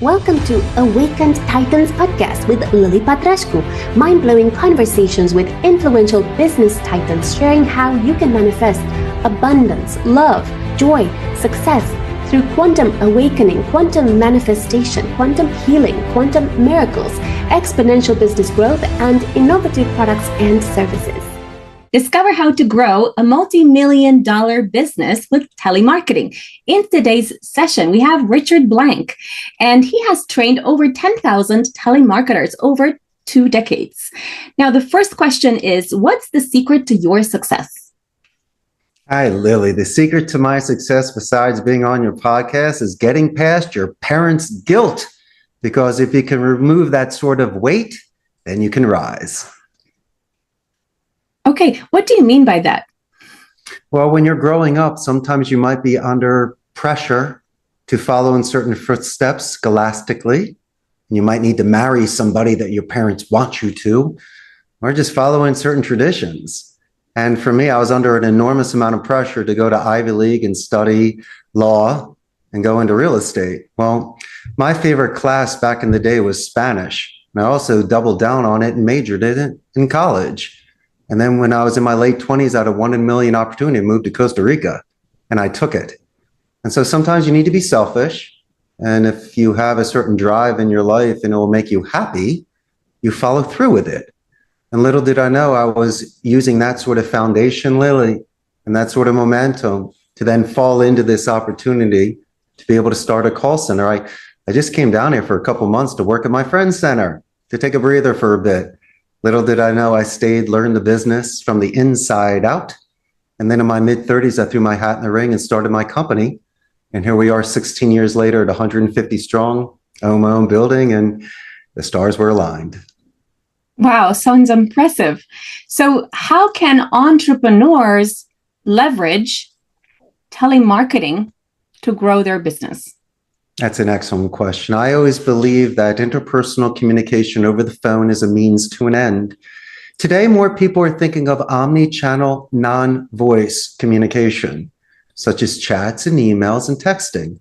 Welcome to Awakened Titans podcast with Lily Patrascu, mind-blowing conversations with influential business titans sharing how you can manifest abundance, love, joy, success through quantum awakening, quantum manifestation, quantum healing, quantum miracles, exponential business growth, and innovative products and services. Discover how to grow a multi-million-dollar business with telemarketing. In today's session, we have Richard Blank, and he has trained over 10,000 telemarketers over 2 decades. Now, the first question is, what's the secret to your success? Hi, Lily. The secret to my success, besides being on your podcast, is getting past your parents' guilt. Because if you can remove that sort of weight, then you can rise. Okay, what do you mean by that? Well, when you're growing up, sometimes you might be under pressure to follow in certain footsteps scholastically. You might need to marry somebody that your parents want you to, or just follow in certain traditions. And for me, I was under an enormous amount of pressure to go to Ivy League and study law and go into real estate. Well, my favorite class back in the day was Spanish. And I also doubled down on it and majored in it in college. And then when I was in my late 20s, I had a 1 in a million opportunity to move to Costa Rica, and I took it. And so sometimes you need to be selfish. And if you have a certain drive in your life and it will make you happy, you follow through with it. And little did I know I was using that sort of foundation, Lily, and that sort of momentum to then fall into this opportunity to be able to start a call center. I just came down here for a couple months to work at my friend's center, to take a breather for a bit. Little did I know I stayed, learned the business from the inside out. And then in my mid-30s, I threw my hat in the ring and started my company. And here we are 16 years later at 150 strong, I own my own building, and the stars were aligned. Wow, sounds impressive. So how can entrepreneurs leverage telemarketing to grow their business? That's an excellent question. I always believe that interpersonal communication over the phone is a means to an end. Today, more people are thinking of omni-channel, non-voice communication, such as chats and emails and texting,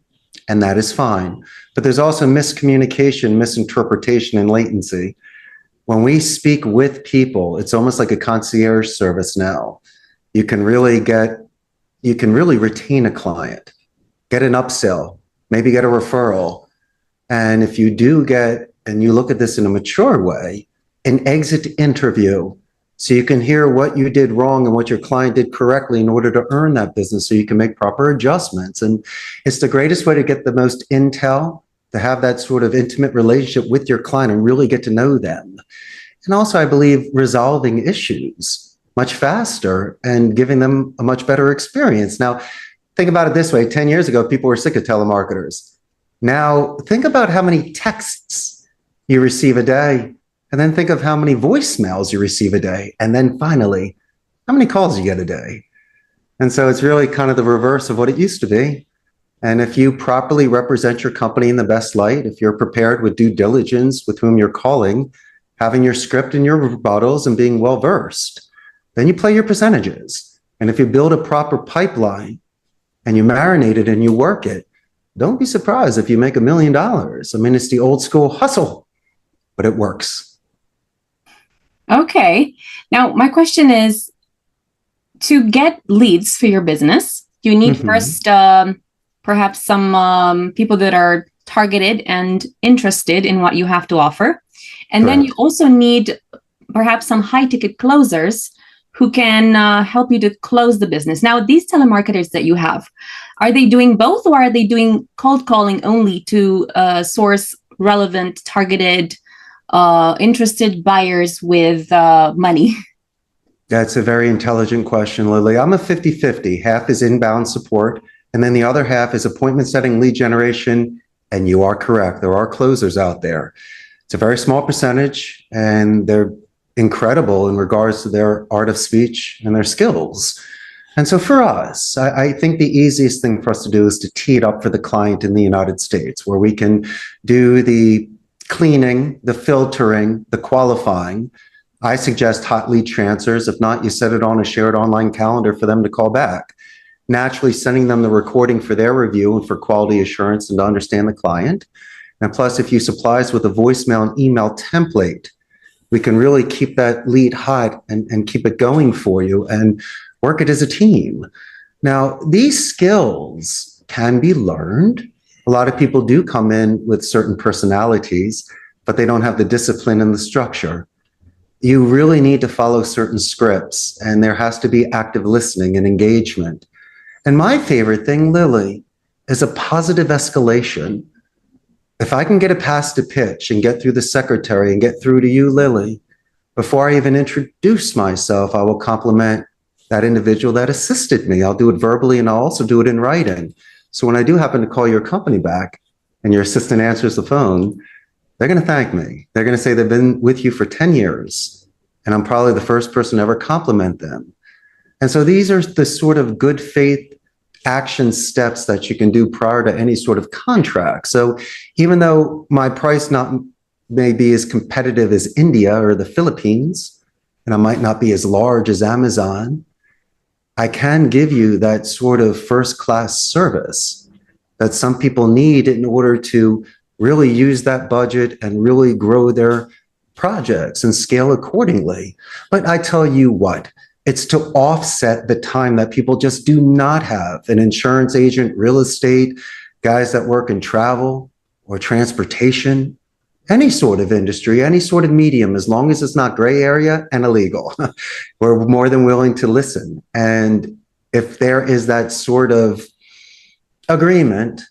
and that is fine. But there's also miscommunication, misinterpretation, and latency. When we speak with people, it's almost like a concierge service now. You can really retain a client, get an upsell, maybe get a referral. And if you do get, and you look at this in a mature way, an exit interview, so you can hear what you did wrong and what your client did correctly in order to earn that business, so you can make proper adjustments. And it's the greatest way to get the most intel, to have that sort of intimate relationship with your client and really get to know them. And also, I believe resolving issues much faster and giving them a much better experience. Now, think about it this way. 10 years ago, people were sick of telemarketers. Now, think about how many texts you receive a day, and then think of how many voicemails you receive a day. And then finally, how many calls you get a day. And so it's really kind of the reverse of what it used to be. And if you properly represent your company in the best light, if you're prepared with due diligence with whom you're calling, having your script and your rebuttals and being well-versed, then you play your percentages. And if you build a proper pipeline, and you marinate it and you work it, don't be surprised if you make $1 million. I mean, it's the old school hustle, but it works. Okay. Now, my question is, to get leads for your business, you need first perhaps some people that are targeted and interested in what you have to offer. And then you also need perhaps some high-ticket closers who can help you to close the business. Now, these telemarketers that you have, are they doing both, or are they doing cold calling only to source relevant, targeted, interested buyers with money? That's a very intelligent question, Lily. I'm a 50-50. Half is inbound support, and then the other half is appointment setting, lead generation. And you are correct. There are closers out there. It's a very small percentage, and they're incredible in regards to their art of speech and their skills. And so for us, I think the easiest thing for us to do is to tee it up for the client in the United States, where we can do the cleaning, the filtering, the qualifying. I suggest hot lead transfers. If not, you set it on a shared online calendar for them to call back. Naturally sending them the recording for their review and for quality assurance and to understand the client. And plus, if you supply us with a voicemail and email template, we can really keep that lead hot and keep it going for you and work it as a team. Now, these skills can be learned. A lot of people do come in with certain personalities, but they don't have the discipline and the structure. You really need to follow certain scripts, and there has to be active listening and engagement. And my favorite thing, Lily, is a positive escalation. If I can get it past the pitch and get through the secretary and get through to you, Lily, before I even introduce myself, I will compliment that individual that assisted me. I'll do it verbally, and I'll also do it in writing. So when I do happen to call your company back and your assistant answers the phone, they're going to thank me. They're going to say they've been with you for 10 years, and I'm probably the first person to ever compliment them. And so these are the sort of good faith action steps that you can do prior to any sort of contract. So even though my price may be as competitive as India or the Philippines, and I might not be as large as Amazon, I can give you that sort of first-class service that some people need in order to really use that budget and really grow their projects and scale accordingly. But I tell you what, it's to offset the time that people just do not have. An insurance agent, real estate, guys that work in travel or transportation, any sort of industry, any sort of medium, as long as it's not gray area and illegal, we're more than willing to listen. And if there is that sort of agreement,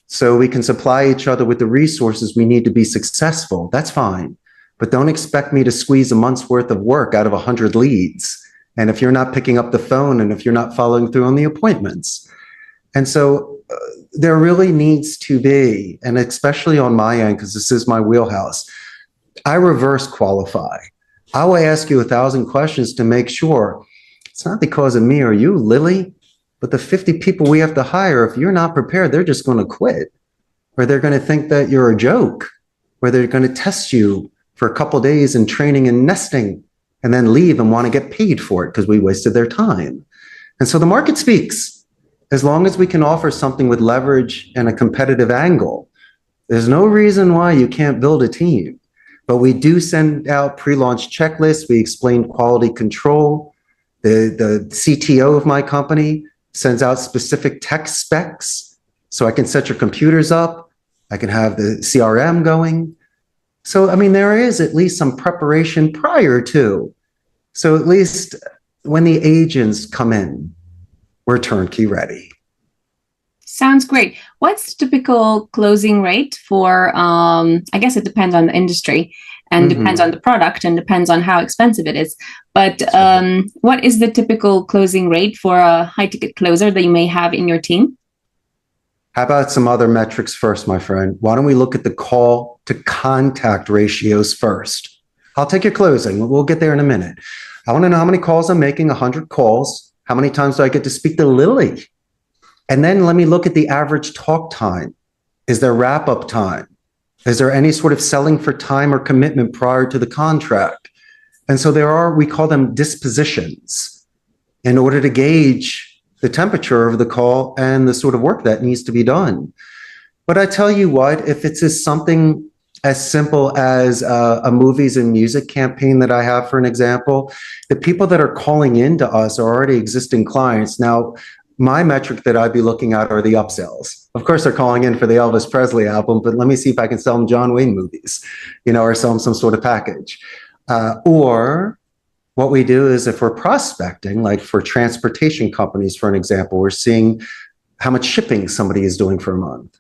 so we can supply each other with the resources we need to be successful, that's fine. But don't expect me to squeeze a month's worth of work out of 100 leads. And if you're not picking up the phone and if you're not following through on the appointments. And so there really needs to be, and especially on my end, because this is my wheelhouse, I reverse qualify. I will ask you 1,000 questions to make sure it's not because of me or you, Lily, but the 50 people we have to hire, if you're not prepared, they're just going to quit, or they're going to think that you're a joke, or they're going to test you for a couple of days in training and nesting, and then leave and want to get paid for it because we wasted their time. And so the market speaks. As long as we can offer something with leverage and a competitive angle, there's no reason why you can't build a team. But we do send out pre-launch checklists. We explain quality control. The CTO of my company sends out specific tech specs so I can set your computers up. I can have the CRM going. So, I mean, there is at least some preparation prior to. So at least when the agents come in, we're turnkey ready. Sounds great. What's the typical closing rate for, I guess it depends on the industry and depends on the product and depends on how expensive it is. But what is the typical closing rate for a high ticket closer that you may have in your team? How about some other metrics first, my friend? Why don't we look at the call to contact ratios first? I'll take your closing. We'll get there in a minute. I want to know how many calls I'm making, 100 calls. How many times do I get to speak to Lily? And then let me look at the average talk time. Is there wrap-up time? Is there any sort of selling for time or commitment prior to the contract? And so there are, we call them dispositions in order to gauge the temperature of the call and the sort of work that needs to be done. But I tell you what, if it's something as simple as a movies and music campaign that I have, for an example, the people that are calling into us are already existing clients. Now, my metric that I'd be looking at are the upsells. Of course, they're calling in for the Elvis Presley album, but let me see if I can sell them John Wayne movies, or sell them some sort of package. Or what we do is if we're prospecting, like for transportation companies, for an example, we're seeing how much shipping somebody is doing for a month.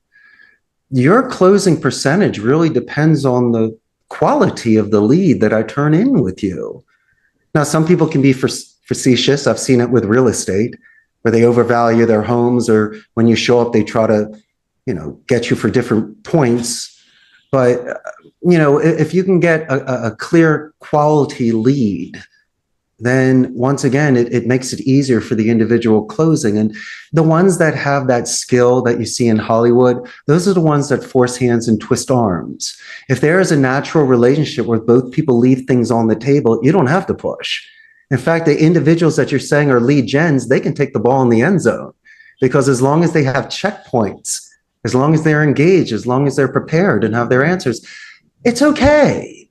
Your closing percentage really depends on the quality of the lead that I turn in with you. Now, some people can be facetious. I've seen it with real estate where they overvalue their homes, or when you show up, they try to, get you for different points. But, if you can get a clear quality lead, then once again, it makes it easier for the individual closing. And the ones that have that skill that you see in Hollywood, those are the ones that force hands and twist arms. If there is a natural relationship where both people leave things on the table, you don't have to push. In fact, the individuals that you're saying are lead gens, they can take the ball in the end zone, because as long as they have checkpoints as long as they're engaged, as long as they're prepared and have their answers, it's okay.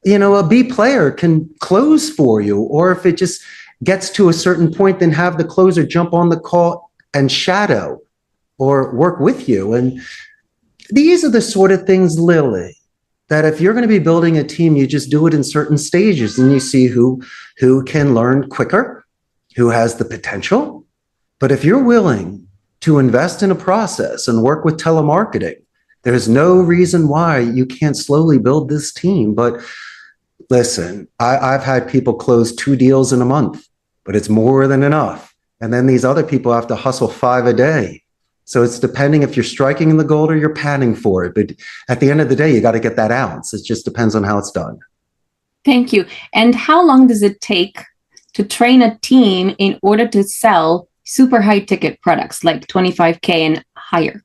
A B player can close for you, or if it just gets to a certain point, then have the closer jump on the call and shadow or work with you. And these are the sort of things, Lily, that if you're going to be building a team, you just do it in certain stages and you see who can learn quicker, who has the potential. But if you're willing to invest in a process and work with telemarketing, there's no reason why you can't slowly build this team. But listen, I've had people close 2 deals in a month, but it's more than enough. And then these other people have to hustle 5 a day. So it's depending if you're striking in the gold or you're panning for it. But at the end of the day, you got to get that ounce. It just depends on how it's done. Thank you. And how long does it take to train a team in order to sell super high ticket products like 25K and higher?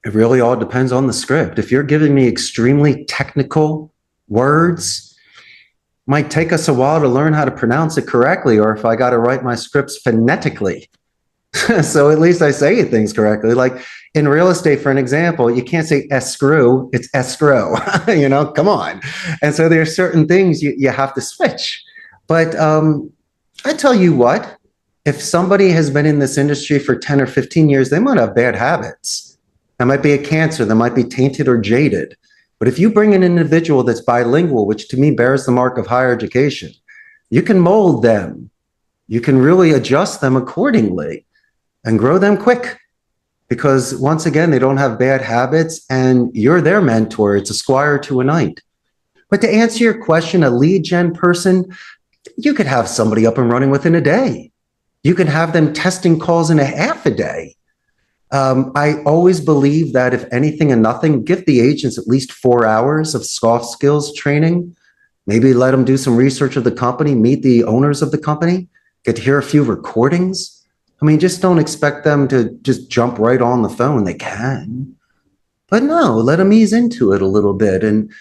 It really all depends on the script. If you're giving me extremely technical words, it might take us a while to learn how to pronounce it correctly, or if I got to write my scripts phonetically. So at least I say things correctly. Like in real estate, for an example, you can't say escrow, it's escrow, come on. And so there are certain things you have to switch. But I tell you what, if somebody has been in this industry for 10 or 15 years, they might have bad habits. That might be a cancer, that might be tainted or jaded. But if you bring an individual that's bilingual, which to me bears the mark of higher education, you can mold them. You can really adjust them accordingly and grow them quick. Because once again, they don't have bad habits and you're their mentor. It's a squire to a knight. But to answer your question, a lead gen person, you could have somebody up and running within a day. You can have them testing calls in a half a day. I always believe that if anything and nothing, give the agents at least 4 hours of soft skills training. Maybe let them do some research of the company, meet the owners of the company, get to hear a few recordings. I mean, just don't expect them to just jump right on the phone. They can, but no, let them ease into it a little bit and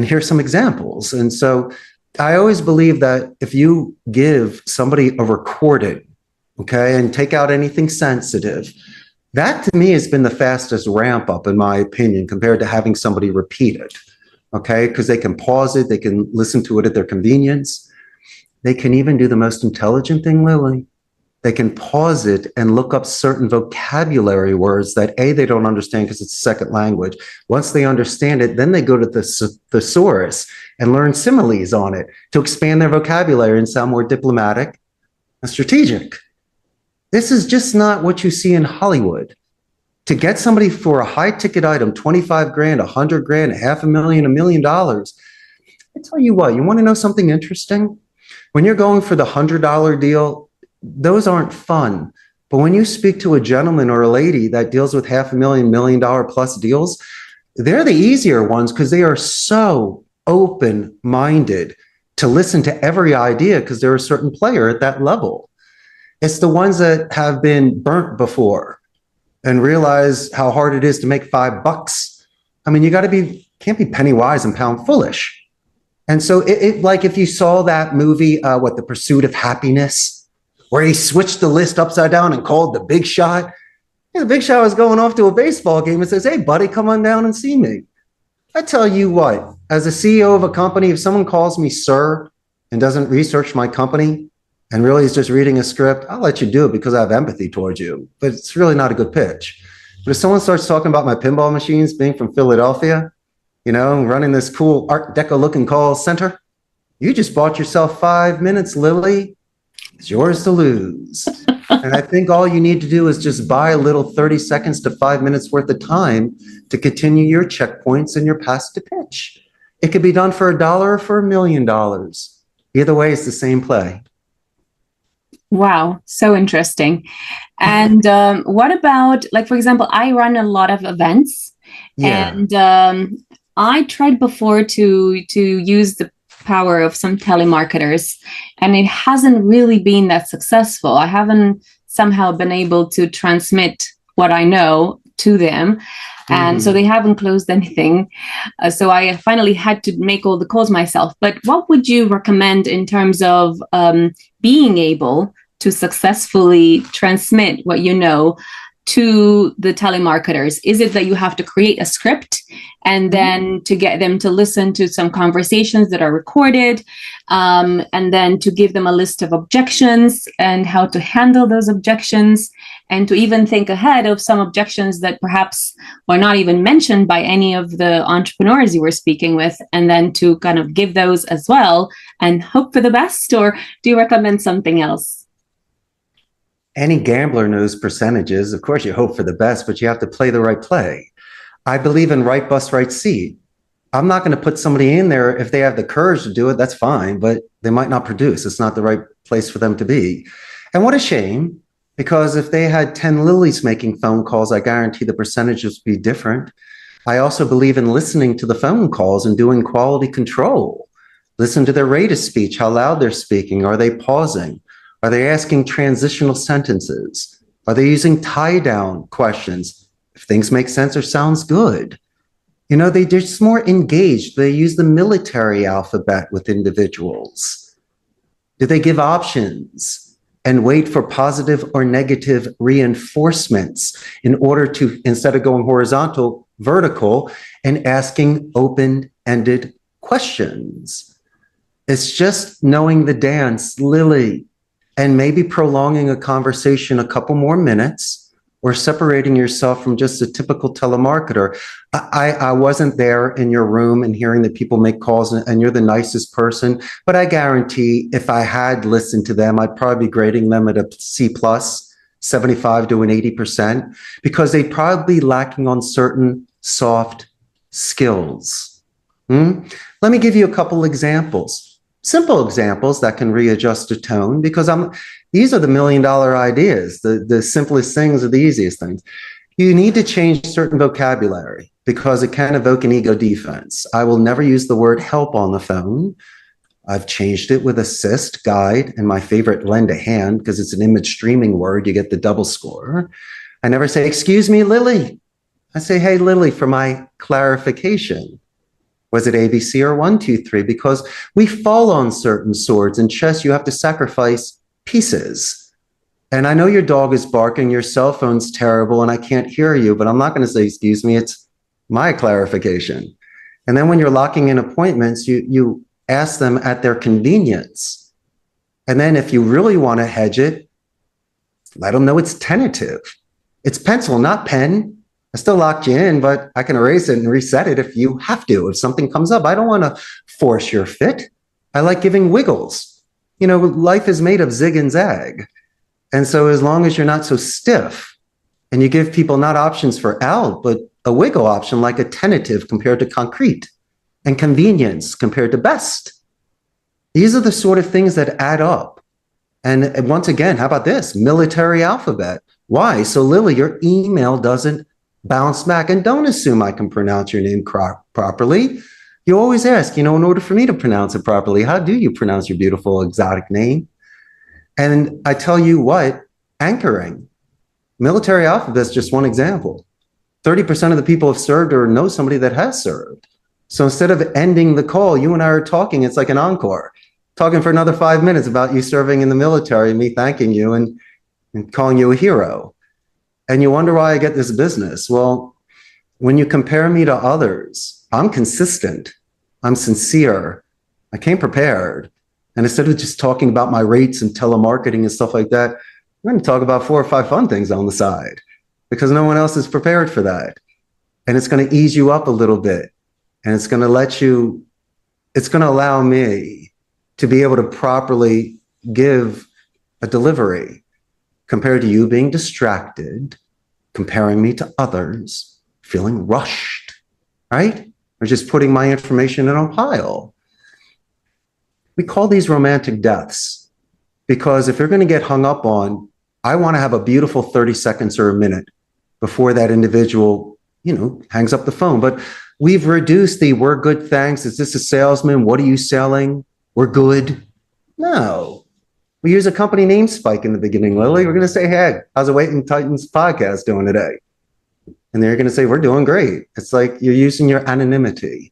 hear some examples. And so I always believe that if you give somebody a recording, okay, and take out anything sensitive, that to me has been the fastest ramp up, in my opinion, compared to having somebody repeat it, okay, because they can pause it, they can listen to it at their convenience. They can even do the most intelligent thing, Lily. They can pause it and look up certain vocabulary words that they don't understand because it's a second language. Once they understand it, then they go to the thesaurus and learn similes on it to expand their vocabulary and sound more diplomatic and strategic. This is just not what you see in Hollywood. To get somebody for a high ticket item, 25 grand, 100 grand, $500,000, $1 million. I tell you what, you want to know something interesting? When you're going for the $100 deal, those aren't fun. But when you speak to a gentleman or a lady that deals with $500,000, $1 million plus deals, they're the easier ones because they are so open-minded to listen to every idea because they're a certain player at that level. It's the ones that have been burnt before and realize how hard it is to make $5. I mean, can't be penny wise and pound foolish. And so it like if you saw that movie, The Pursuit of Happiness, where he switched the list upside down and called the big shot. The big shot was going off to a baseball game and says, hey, buddy, come on down and see me. I tell you what, as a CEO of a company, if someone calls me sir and doesn't research my company and really is just reading a script, I'll let you do it because I have empathy towards you. But it's really not a good pitch. But if someone starts talking about my pinball machines being from Philadelphia, running this cool Art Deco looking call center, you just bought yourself 5 minutes, Lily. It's yours to lose. And I think all you need to do is just buy a little 30 seconds to 5 minutes worth of time to continue your checkpoints and your pass to pitch. It could be done for $1 or for $1 million. Either way, it's the same play. Wow, so interesting. And what about, like, for example, I run a lot of events. Yeah. And I tried before to use the power of some telemarketers, and it hasn't really been that successful. I haven't somehow been able to transmit what I know to them. And so they haven't closed anything. So I finally had to make all the calls myself. But what would you recommend in terms of being able to successfully transmit what you know to the telemarketers? Is it that you have to create a script and then to get them to listen to some conversations that are recorded, and then to give them a list of objections and how to handle those objections, and to even think ahead of some objections that perhaps were not even mentioned by any of the entrepreneurs you were speaking with, and then to kind of give those as well and hope for the best? Or do you recommend something else? Any gambler knows percentages. Of course, you hope for the best, but you have to play the right play. I believe in right bus, right seat. I'm not going to put somebody in there if they have the courage to do it. That's fine, but they might not produce. It's not the right place for them to be. And what a shame, because if they had 10 Lilies making phone calls, I guarantee the percentages would be different. I also believe in listening to the phone calls and doing quality control. Listen to their rate of speech, how loud they're speaking. Are they pausing? Are they asking transitional sentences? Are they using tie-down questions? If things make sense or sounds good. You know, they're just more engaged. They use the military alphabet with individuals. Do they give options and wait for positive or negative reinforcements in order to, instead of going horizontal, vertical, and asking open-ended questions? It's just knowing the dance, Lily, and maybe prolonging a conversation a couple more minutes, or separating yourself from just a typical telemarketer. I wasn't there in your room and hearing that people make calls and you're the nicest person, but I guarantee if I had listened to them, I'd probably be grading them at a C+, 75 to an 80%, because they'd probably be lacking on certain soft skills. Let me give you a couple examples. Simple examples that can readjust a tone, because these are the $1 million ideas. The simplest things are the easiest things. You need to change certain vocabulary because it can evoke an ego defense. I will never use the word help on the phone. I've changed it with assist, guide, and my favorite, lend a hand, because it's an image streaming word. You get the double score. I never say, excuse me, Lily. I say, hey, Lily, for my clarification. Was it ABC or 1, 2, 3? Because we fall on certain swords. In chess, you have to sacrifice pieces. And I know your dog is barking, your cell phone's terrible, and I can't hear you, but I'm not going to say, excuse me, it's my clarification. And then when you're locking in appointments, you ask them at their convenience. And then if you really want to hedge it, let them know it's tentative. It's pencil, not pen. I still locked you in, but I can erase it and reset it if you have to. If something comes up, I don't want to force your fit. I like giving wiggles. You know, life is made of zig and zag. And so as long as you're not so stiff and you give people not options for out, but a wiggle option like a tentative compared to concrete and convenience compared to best. These are the sort of things that add up. And once again, how about this? Military alphabet. Why? So Lily, your email doesn't bounce back. And don't assume I can pronounce your name properly. You always ask, you know, in order for me to pronounce it properly, how do you pronounce your beautiful exotic name? And I tell you what, anchoring. Military alphabet is just one example. 30% of the people have served or know somebody that has served. So instead of ending the call, you and I are talking, it's like an encore, talking for another 5 minutes about you serving in the military, me thanking you and calling you a hero. And you wonder why I get this business. Well, when you compare me to others, I'm consistent, I'm sincere, I came prepared. And instead of just talking about my rates and telemarketing and stuff like that, we're going to talk about 4 or 5 fun things on the side, because no one else is prepared for that. And it's going to ease you up a little bit. And it's going to allow me to be able to properly give a delivery compared to you being distracted, comparing me to others, feeling rushed, right? Or just putting my information in a pile. We call these romantic deaths because if you're going to get hung up on, I want to have a beautiful 30 seconds or a minute before that individual, you know, hangs up the phone. But we've reduced the we're good, thanks. Is this a salesman? What are you selling? We're good. No. We use a company name spike in the beginning, Lily. We're going to say, hey, how's the Waiting Titans podcast doing today? And they're going to say, we're doing great. It's like you're using your anonymity,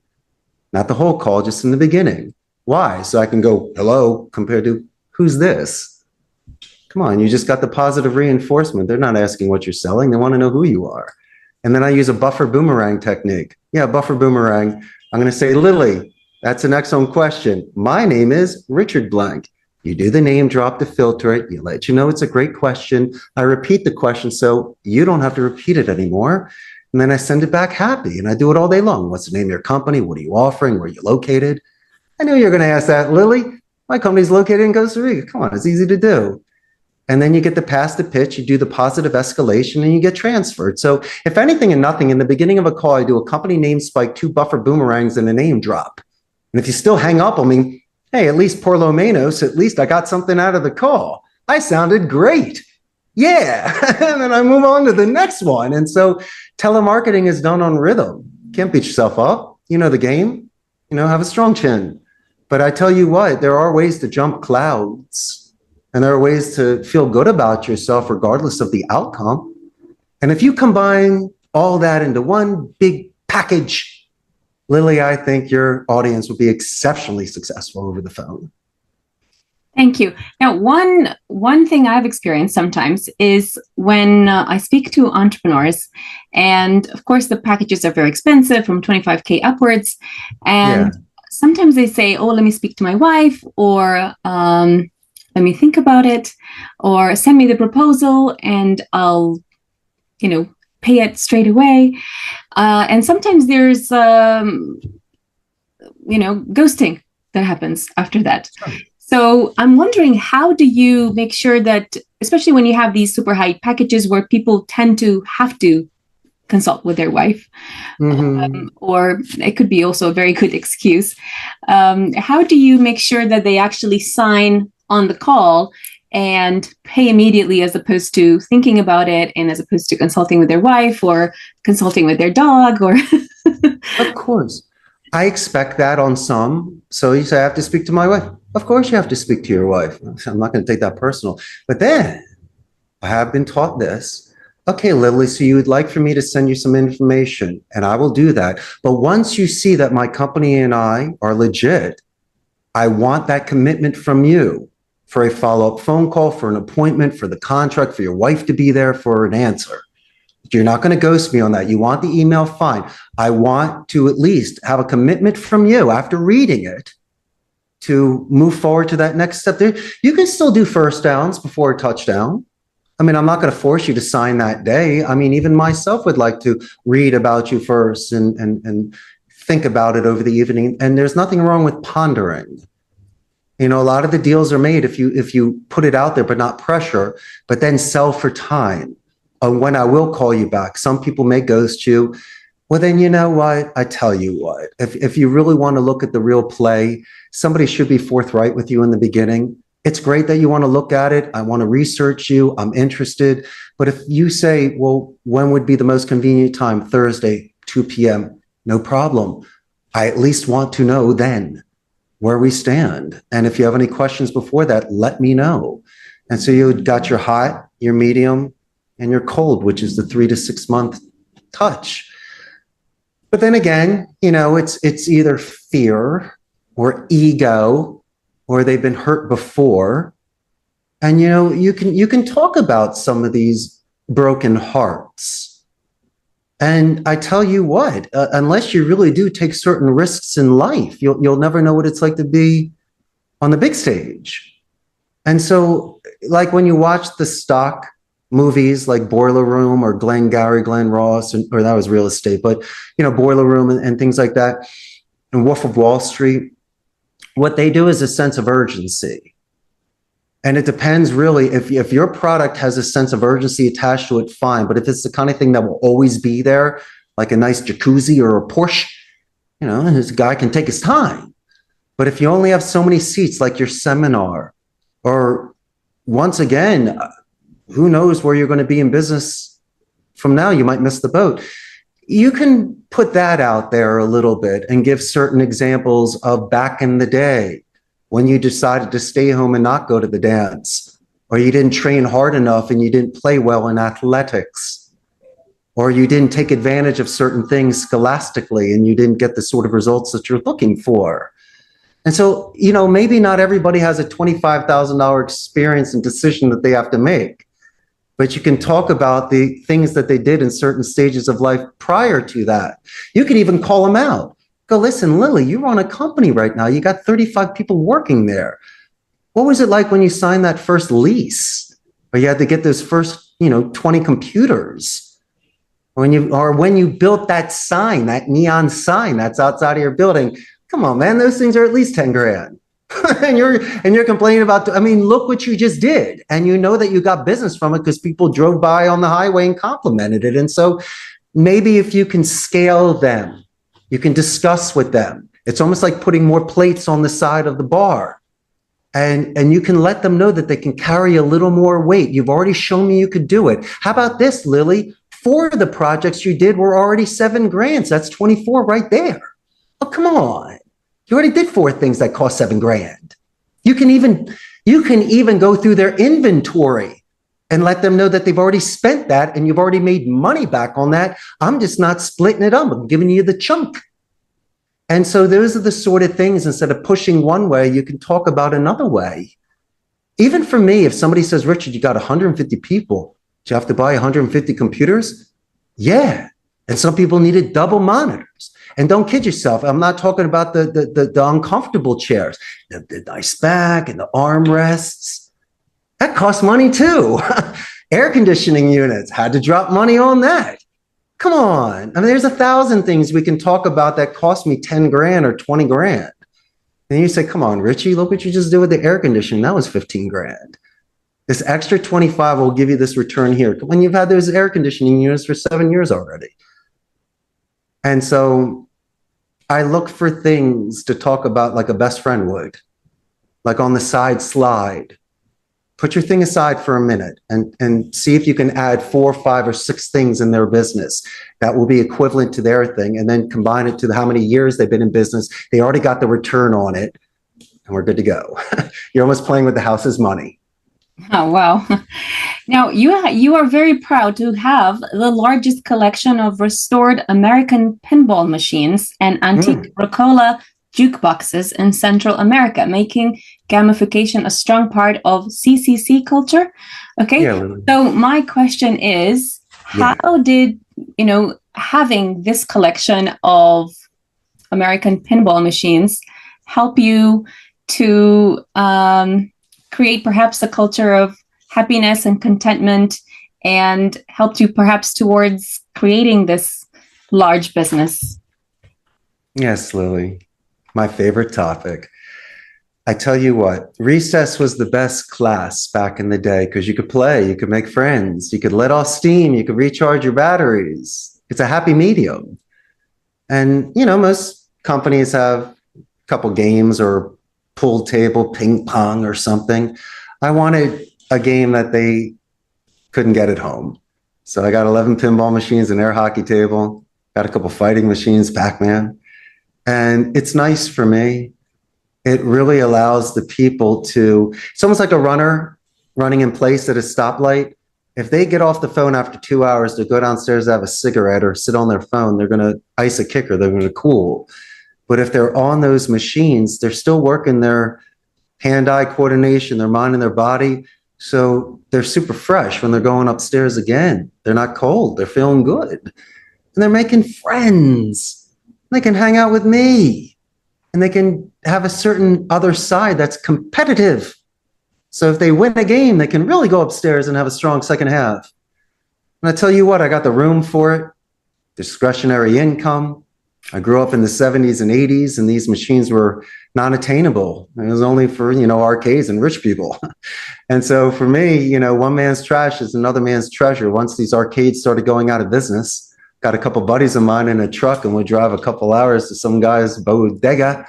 not the whole call, just in the beginning. Why? So I can go, hello, compared to who's this? Come on, you just got the positive reinforcement. They're not asking what you're selling. They want to know who you are. And then I use a buffer boomerang technique. Yeah, buffer boomerang. I'm going to say, Lily, that's an excellent question. My name is Richard Blank. You do the name drop to filter it. You let you know it's a great question. I repeat the question so you don't have to repeat it anymore. And then I send it back happy. And I do it all day long. What's the name of your company? What are you offering? Where are you located? I knew you were going to ask that, Lily. My company's located in Costa Rica. Come on, it's easy to do. And then you get to pass the pitch, you do the positive escalation, and you get transferred. So if anything and nothing, in the beginning of a call, I do a company name spike, 2 buffer boomerangs, and a name drop. And if you still hang up on me, hey, at least por lo menos, at least I got something out of the call. I sounded great. Yeah. And then I move on to the next one. And so telemarketing is done on rhythm. Can't beat yourself up. You know the game. Have a strong chin. But I tell you what, there are ways to jump clouds. And there are ways to feel good about yourself regardless of the outcome. And if you combine all that into one big package, Lily, I think your audience will be exceptionally successful over the phone. Thank you. Now, one thing I've experienced sometimes is when I speak to entrepreneurs, and of course the packages are very expensive, from 25K upwards. And sometimes they say, oh, let me speak to my wife, or let me think about it, or send me the proposal and I'll, pay it straight away. And sometimes there's, ghosting that happens after that. Sure. So I'm wondering, how do you make sure that, especially when you have these super high packages where people tend to have to consult with their wife, or it could be also a very good excuse. How do you make sure that they actually sign on the call and pay immediately, as opposed to thinking about it, and as opposed to consulting with their wife or consulting with their dog? Or Of course. I expect that on some. So you say, I have to speak to my wife. Of course you have to speak to your wife. I'm not going to take that personal. But then I have been taught this. Okay, Lily, so you would like for me to send you some information, and I will do that. But once you see that my company and I are legit, I want that commitment from you for a follow-up phone call, for an appointment, for the contract, for your wife to be there for an answer. You're not going to ghost me on that. You want the email? Fine. I want to at least have a commitment from you after reading it to move forward to that next step. You can still do first downs before a touchdown. I mean, I'm not going to force you to sign that day. I mean, even myself would like to read about you first and think about it over the evening. And there's nothing wrong with pondering. A lot of the deals are made if you put it out there, but not pressure, but then sell for time. When I will call you back. Some people may ghost you. Well, then you know what? I tell you what, if you really want to look at the real play, somebody should be forthright with you in the beginning. It's great that you want to look at it. I want to research you. I'm interested. But if you say, well, when would be the most convenient time? Thursday, 2 p.m. No problem. I at least want to know then where we stand. And if you have any questions before that, let me know. And so you got your hot, your medium, and your cold, which is the 3 to 6 month touch. But then again, it's either fear or ego, or they've been hurt before. And, you can talk about some of these broken hearts. And I tell you what, unless you really do take certain risks in life, you'll never know what it's like to be on the big stage. And so, like when you watch the stock movies like Boiler Room or Glenn Ross, or that was real estate, but Boiler Room and things like that, and Wolf of Wall Street, what they do is a sense of urgency. And it depends really, if your product has a sense of urgency attached to it, fine. But if it's the kind of thing that will always be there, like a nice jacuzzi or a Porsche, this guy can take his time. But if you only have so many seats, like your seminar, or once again, who knows where you're going to be in business from now, you might miss the boat. You can put that out there a little bit and give certain examples of back in the day, when you decided to stay home and not go to the dance, or you didn't train hard enough and you didn't play well in athletics, or you didn't take advantage of certain things scholastically and you didn't get the sort of results that you're looking for. And so, maybe not everybody has a $25,000 experience and decision that they have to make, but you can talk about the things that they did in certain stages of life prior to that. You could even call them out. Go, listen, Lily, you run a company right now. You got 35 people working there. What was it like when you signed that first lease, or you had to get those first, 20 computers? When you built that sign, that neon sign that's outside of your building? Come on, man, those things are at least 10 grand. and you're complaining about, look what you just did. And you know that you got business from it because people drove by on the highway and complimented it. And so maybe if you can scale them, you can discuss with them. It's almost like putting more plates on the side of the bar. And you can let them know that they can carry a little more weight. You've already shown me you could do it. How about this, Lily? 4 of the projects you did were already 7 grand. So that's 24 right there. Oh, come on. You already did 4 things that cost 7 grand. You can even go through their inventory and let them know that they've already spent that and you've already made money back on that. I'm just not splitting it up. I'm giving you the chunk. And so those are the sort of things, instead of pushing one way, you can talk about another way. Even for me, if somebody says, Richard, you got 150 people, do you have to buy 150 computers? Yeah. And some people needed double monitors. And don't kid yourself, I'm not talking about the uncomfortable chairs, the nice back and the armrests. That costs money too. Air conditioning units, had to drop money on that. Come on. There's 1,000 things we can talk about that cost me 10 grand or 20 grand. And you say, come on, Richie, look what you just did with the air conditioning. That was 15 grand. This extra 25 will give you this return here when you've had those air conditioning units for 7 years already. And so I look for things to talk about like a best friend would, like on the side slide. Put your thing aside for a minute and see if you can add 4, 5, or 6 things in their business that will be equivalent to their thing, and then combine it to how many years they've been in business. They already got the return on it, and we're good to go. You're almost playing with the house's money. Oh, wow. Now, you are very proud to have the largest collection of restored American pinball machines and antique Ricola jukeboxes in Central America, making gamification a strong part of CCC culture. Okay, yeah, so my question is, how did, having this collection of American pinball machines help you to create perhaps a culture of happiness and contentment, and helped you perhaps towards creating this large business? Yes, Lily, my favorite topic. I tell you what, recess was the best class back in the day because you could play, you could make friends, you could let off steam, you could recharge your batteries. It's a happy medium. And, most companies have a couple games or pool table, ping pong or something. I wanted a game that they couldn't get at home. So I got 11 pinball machines, an air hockey table, got a couple fighting machines, Pac-Man. And it's nice for me. It really allows the people to, it's almost like a runner running in place at a stoplight. If they get off the phone after 2 hours to go downstairs to have a cigarette or sit on their phone, they're going to ice a kicker, they're going to cool. But if they're on those machines, they're still working their hand-eye coordination, their mind and their body. So they're super fresh when they're going upstairs again. They're not cold. They're feeling good. And they're making friends. They can hang out with me. And they can have a certain other side that's competitive. So if they win a game, they can really go upstairs and have a strong second half. And I tell you what, I got the room for it, discretionary income. I grew up in the 70s and 80s, and these machines were non-attainable. It was only for, arcades and rich people. And so for me, one man's trash is another man's treasure. Once these arcades started going out of business, got a couple buddies of mine in a truck, and we'd drive a couple hours to some guy's bodega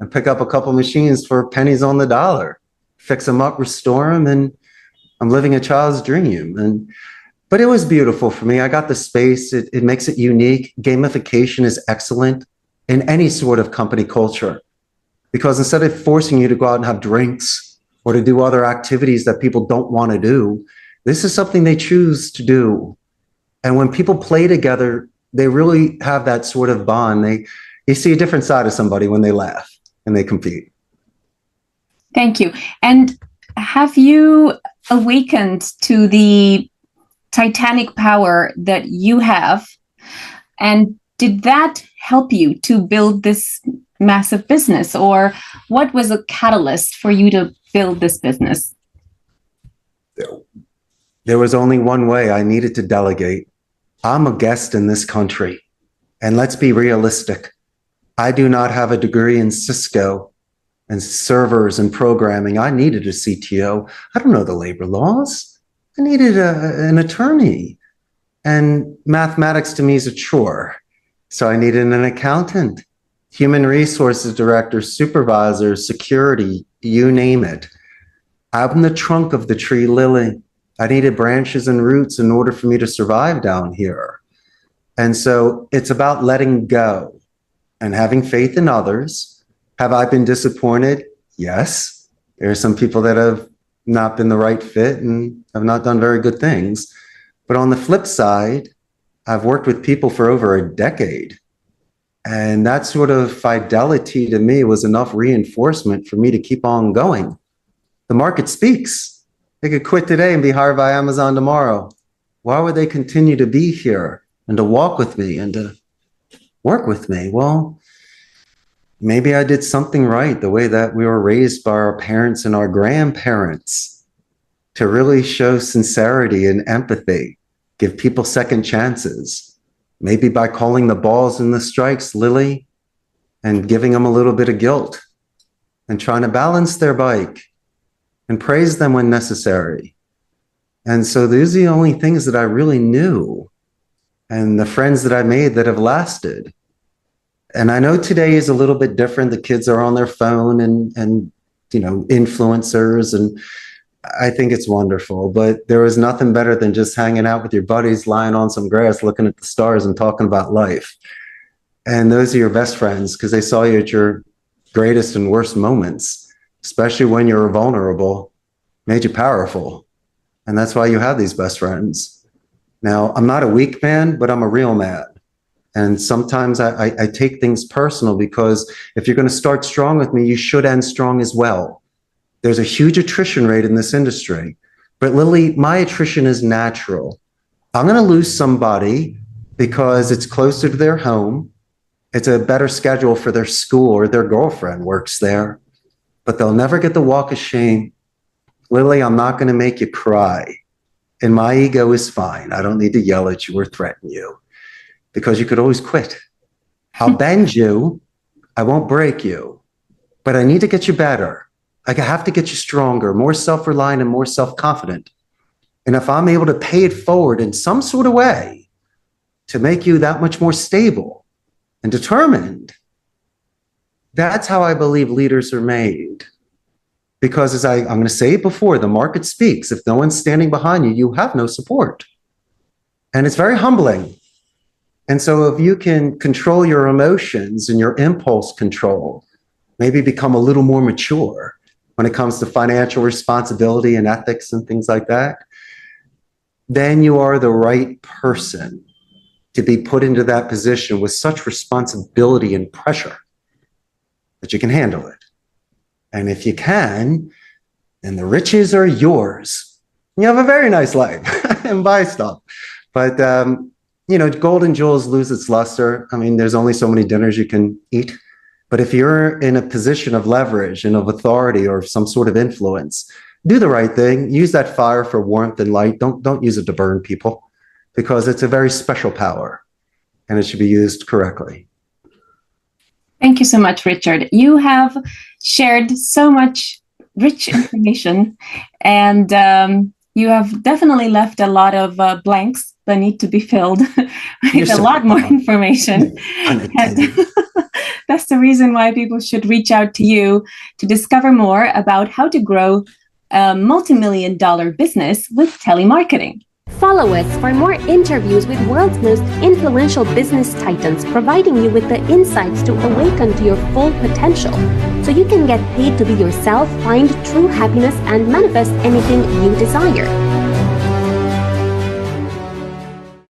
and pick up a couple machines for pennies on the dollar, fix them up, restore them, and I'm living a child's dream. But it was beautiful for me. I got the space. It makes it unique. Gamification is excellent in any sort of company culture, because instead of forcing you to go out and have drinks or to do other activities that people don't want to do, this is something they choose to do. And when people play together, they really have that sort of bond. You see a different side of somebody when they laugh and they compete. Thank you. And have you awakened to the titanic power that you have? And did that help you to build this massive business? Or what was a catalyst for you to build this business? There was only one way. I needed to delegate. I'm a guest in this country. And let's be realistic. I do not have a degree in Cisco and servers and programming. I needed a CTO. I don't know the labor laws. I needed an attorney. And mathematics to me is a chore. So I needed an accountant, human resources director, supervisor, security, you name it. I'm the trunk of the tree, Lily. I needed branches and roots in order for me to survive down here. And so it's about letting go and having faith in others. Have I been disappointed? Yes. There are some people that have not been the right fit and have not done very good things. But on the flip side, I've worked with people for over a decade. And that sort of fidelity to me was enough reinforcement for me to keep on going. The market speaks. They could quit today and be hired by Amazon tomorrow. Why would they continue to be here and to walk with me and to work with me? Well, maybe I did something right, the way that we were raised by our parents and our grandparents, to really show sincerity and empathy, give people second chances, maybe by calling the balls and the strikes, Lily, and giving them a little bit of guilt and trying to balance their bike and praise them when necessary. And so these are the only things that I really knew and the friends that I made that have lasted. And I know today is a little bit different. The kids are on their phone and you know, influencers, and I think it's wonderful, but there was nothing better than just hanging out with your buddies, lying on some grass, looking at the stars and talking about life. And those are your best friends because they saw you at your greatest and worst moments, especially when you were vulnerable, made you powerful. And that's why you have these best friends. Now, I'm not a weak man, but I'm a real man. And sometimes I take things personal because if you're going to start strong with me, you should end strong as well. There's a huge attrition rate in this industry. But Lily, my attrition is natural. I'm going to lose somebody because it's closer to their home. It's a better schedule for their school or their girlfriend works there. But they'll never get the walk of shame. Lily, I'm not going to make you cry. And my ego is fine. I don't need to yell at you or threaten you because you could always quit. I'll bend you. I won't break you. But I need to get you better. I have to get you stronger, more self-reliant and more self-confident. And if I'm able to pay it forward in some sort of way to make you that much more stable and determined, that's how I believe leaders are made. Because as I'm going to say it before, the market speaks. If no one's standing behind you, you have no support. And it's very humbling. And so if you can control your emotions and your impulse control, maybe become a little more mature when it comes to financial responsibility and ethics and things like that, then you are the right person to be put into that position with such responsibility and pressure that you can handle it. And if you can, then the riches are yours. You have a very nice life and buy stuff. But, you know, gold and jewels lose its luster. I mean, there's only so many dinners you can eat. But if you're in a position of leverage and of authority or some sort of influence, do the right thing. Use that fire for warmth and light. Don't use it to burn people because it's a very special power and it should be used correctly. Thank you so much, Richard. You have shared so much rich information and you have definitely left a lot of blanks that need to be filled with a lot more information. That's the reason why people should reach out to you to discover more about how to grow a multi-million-dollar business with telemarketing. Follow us for more interviews with world's most influential business titans, providing you with the insights to awaken to your full potential so you can get paid to be yourself, find true happiness, and manifest anything you desire.